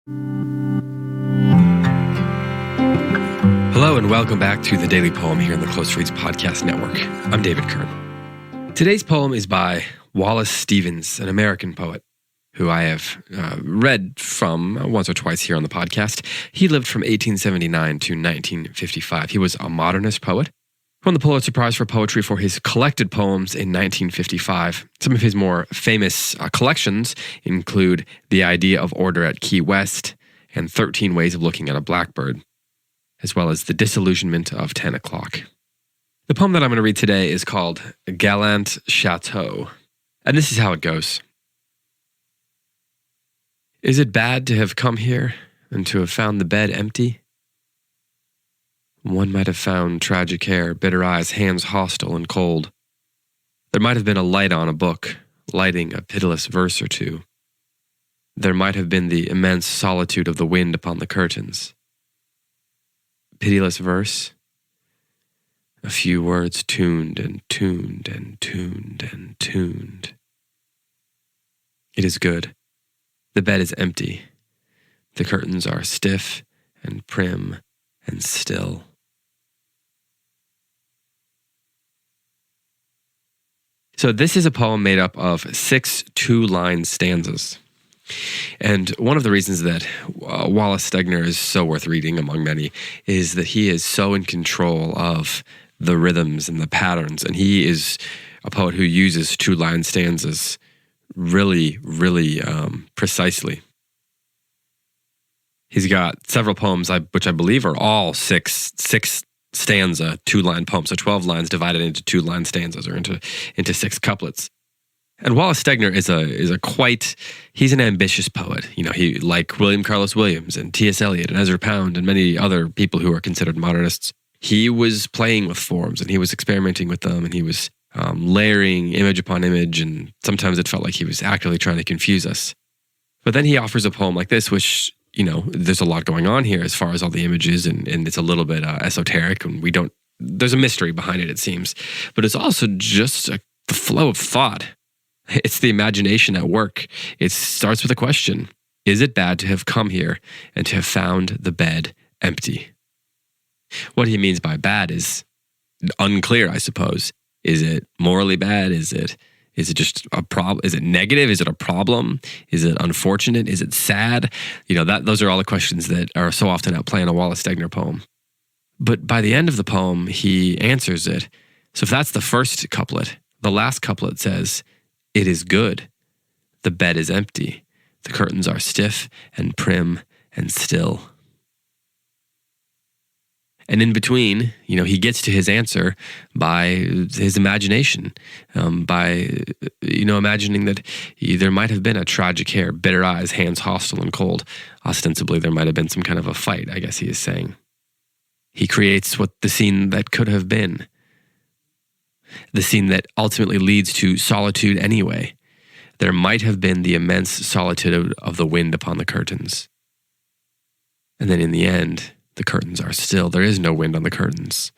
Hello and welcome back to The Daily Poem here on the Close Reads Podcast Network. I'm David Kern. Today's poem is by Wallace Stevens, an American poet who I have read from once or twice here on the podcast. He lived from 1879 to 1955. He was a modernist poet, won the Pulitzer Prize for Poetry for his collected poems in 1955. Some of his more famous collections include The Idea of Order at Key West and 13 Ways of Looking at a Blackbird, as well as The Disillusionment of 10 O'Clock. The poem that I'm going to read today is called Gallant, Chateau, and this is how it goes. Is it bad to have come here and to have found the bed empty? One might have found tragic hair, bitter eyes, hands hostile and cold. There might have been a light on a book, lighting a pitiless verse or two. There might have been the immense solitude of the wind upon the curtains. Pitiless verse? A few words tuned and tuned and tuned and tuned. It is good. The bed is empty. The curtains are stiff and prim and still. So this is a poem made up of 6 two-line stanzas. And one of the reasons that Wallace Stegner is so worth reading, among many, is that he is so in control of the rhythms and the patterns. And he is a poet who uses two-line stanzas really, really precisely. He's got several poems, which I believe are all six stanza, two-line poems. So 12 lines divided into two-line stanzas or into 6 couplets. And Wallace Stegner he's an ambitious poet. You know, he, like William Carlos Williams and T.S. Eliot and Ezra Pound and many other people who are considered modernists, he was playing with forms and he was experimenting with them and he was layering image upon image, and sometimes it felt like he was actively trying to confuse us. But then he offers a poem like this, which, you know, there's a lot going on here as far as all the images, and it's a little bit esoteric, and there's a mystery behind it, it seems. But it's also just the flow of thought. It's the imagination at work. It starts with a question. Is it bad to have come here and to have found the bed empty? What he means by bad is unclear, I suppose. Is it morally bad? Is it just a problem? Is it negative? Is it a problem? Is it unfortunate? Is it sad? You know, those are all the questions that are so often at play in a Wallace Stegner poem. But by the end of the poem, he answers it. So if that's the first couplet, the last couplet says, "It is good. The bed is empty. The curtains are stiff and prim and still." And in between, you know, he gets to his answer by his imagination, by, you know, imagining that there might have been a tragic hair, bitter eyes, hands hostile and cold. Ostensibly, there might have been some kind of a fight, I guess he is saying. He creates the scene that could have been. The scene that ultimately leads to solitude anyway. There might have been the immense solitude of the wind upon the curtains. And then in the end, the curtains are still. There is no wind on the curtains.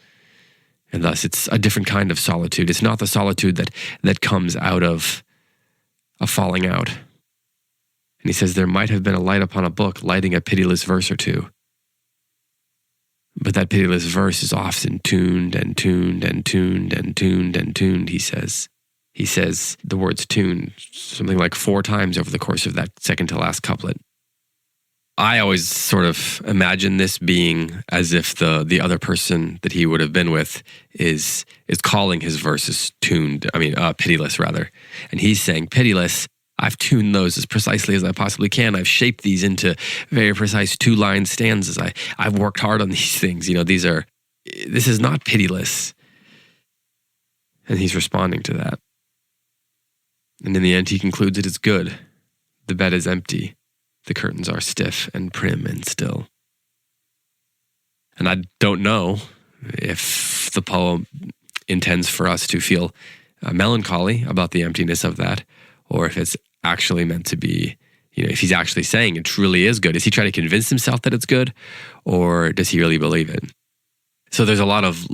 And thus it's a different kind of solitude. It's not the solitude that comes out of a falling out. And he says there might have been a light upon a book, lighting a pitiless verse or two. But that pitiless verse is often tuned and tuned and tuned and tuned and tuned, he says. He says the words tuned something like 4 times over the course of that second to last couplet. I always sort of imagine this being as if the other person that he would have been with is calling his verses pitiless rather. And he's saying, pitiless, I've tuned those as precisely as I possibly can. I've shaped these into very precise 2-line stanzas. I've worked hard on these things. You know, this is not pitiless. And he's responding to that. And in the end, he concludes it is good. The bed is empty. The curtains are stiff and prim and still. And I don't know if the poem intends for us to feel melancholy about the emptiness of that, or if it's actually meant to be, you know, if he's actually saying it truly is good. Is he trying to convince himself that it's good, or does he really believe it? So there's a lot of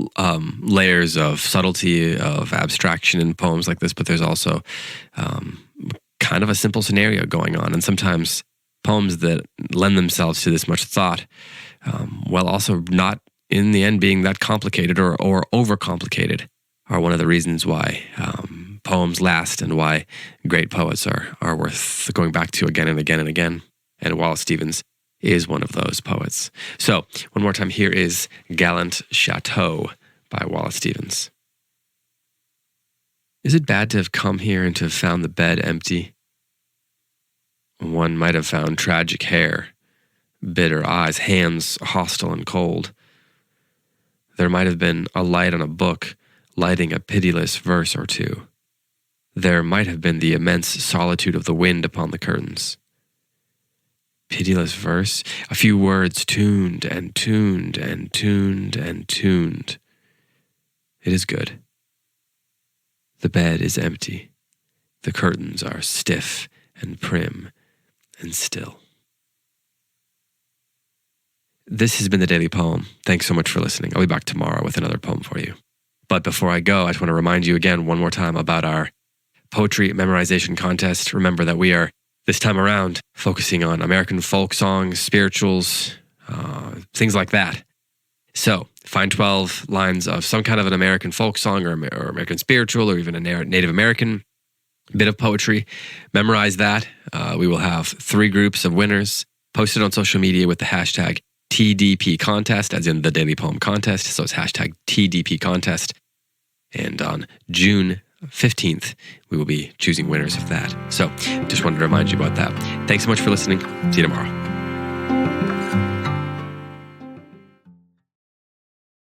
layers of subtlety, of abstraction in poems like this, but there's also kind of a simple scenario going on. And sometimes poems that lend themselves to this much thought, while also not in the end being that complicated or overcomplicated, are one of the reasons why poems last and why great poets are worth going back to again and again and again. And Wallace Stevens is one of those poets. So, one more time, here is Gallant, Chateau by Wallace Stevens. Is it bad to have come here and to have found the bed empty? One might have found tragic hair, bitter eyes, hands hostile and cold. There might have been a light on a book, lighting a pitiless verse or two. There might have been the immense solitude of the wind upon the curtains. Pitiless verse, a few words tuned and tuned and tuned and tuned. It is good. The bed is empty. The curtains are stiff and prim and still. This has been the Daily Poem. Thanks so much for listening. I'll be back tomorrow with another poem for you. But before I go, I just want to remind you again one more time about our poetry memorization contest. Remember that we are, this time around, focusing on American folk songs, spirituals, things like that. So, find 12 lines of some kind of an American folk song or American spiritual or even a Native American bit of poetry. Memorize that. We will have 3 groups of winners posted on social media with the hashtag TDP contest, as in the Daily Poem contest. So it's hashtag TDP contest. And on June 15th, we will be choosing winners of that. So just wanted to remind you about that. Thanks so much for listening. See you tomorrow.